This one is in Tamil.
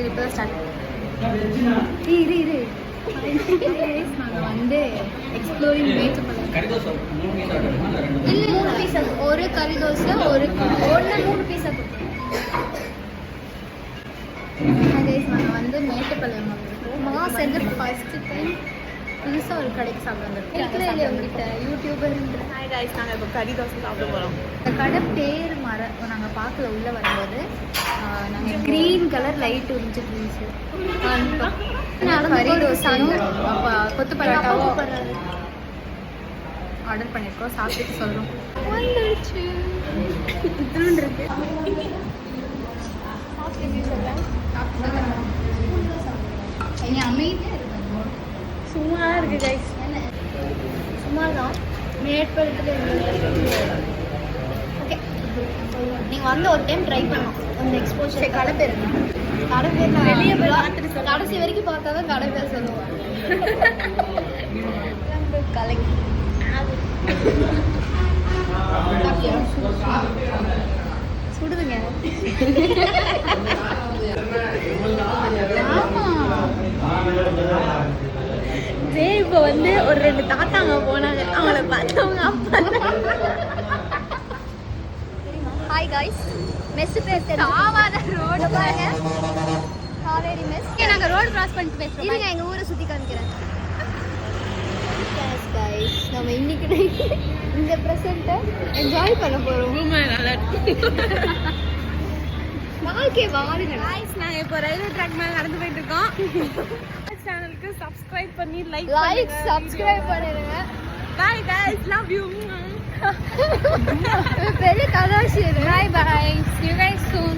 இப்போ ஸ்டார்ட் இரு நாங்கள் வந்து எக்ஸ்ப்ளோரிங் மேட்டுப்பாளையம் இல்லை 3 பீஸா ஒரு கறி தோசை ஒரு 3 பீஸா நாங்கள் வந்து மேட்டுப்பாளையம் மாஸ் வந்து ஃபர்ஸ்ட் டைம் புதுசாக ஒரு கடைக்கு சாப்பிட வந்திருக்கோம் இல்லை உங்ககிட்ட யூடியூபர். ஹாய் கைஸ், நாங்கள் இப்போ கறி தோசை சாப்பிட போகிறோம். இந்த கடை பேர் நாங்கள் பார்க்கல உள்ளே வரும்போது நாங்கள் க்ரீன் கலர் லைட் உறிஞ்சிட்டு இருந்துச்சு. கறி தோசையும் கொத்து பரோட்டாவும் ஆர்டர் பண்ணியிருக்கோம். சாப்பிட்டுட்டு சொல்கிறோம். வந்துடுச்சு இத்தினு இருக்கு. அமைதியாக இருக்கு. சும்மா இருக்கு கைஸ். சும்மா தான் மேற்படத்தில் ஓகே. நீங்கள் வந்து ஒரு டைம் ட்ரை பண்ணணும் அந்த எக்ஸ்போஷர். கடை பேர் வெளியே போய் பார்த்துட்டு கடைசி வரைக்கும் பார்த்தா தான் கடை பேர் சொல்லுவாங்க. கலெக்ட் சுடுதுங்க. இப்போ வந்து ஒரு 2 தாத்தாங்க போனாங்க. அவங்கள பார்த்தவங்க அப்பா. ஹாய் காய்ஸ், மெஸ் பேர் தெரியாத ரோடு பாருங்க. காவேரி மெஸ். நாங்கள் ரோடு கிராஸ் பண்ணிட்டு பேசுகிறோம். இருங்க எங்கள் ஊரை சுற்றி காமிக்கிறேன். காய்ஸ், நம்ம இன்னைக்கு இந்த ப்ரெசென்ட்டை என்ஜாய் பண்ண போகிறோம். நல்லா வாழ்க்கை வாருங்க. காய்ஸ், நாங்கள் இப்போ ரயில்வே ட்ராக் மேலே நடந்து போயிட்டு இருக்கோம். சேனலுக்கு சப்ஸ்கிரைப் பண்ணி லைக் சப்ஸ்கிரைப் பண்ணிடுங்க. Bye guys, love you. பெரிய கதாசி. Bye bye, see you guys soon.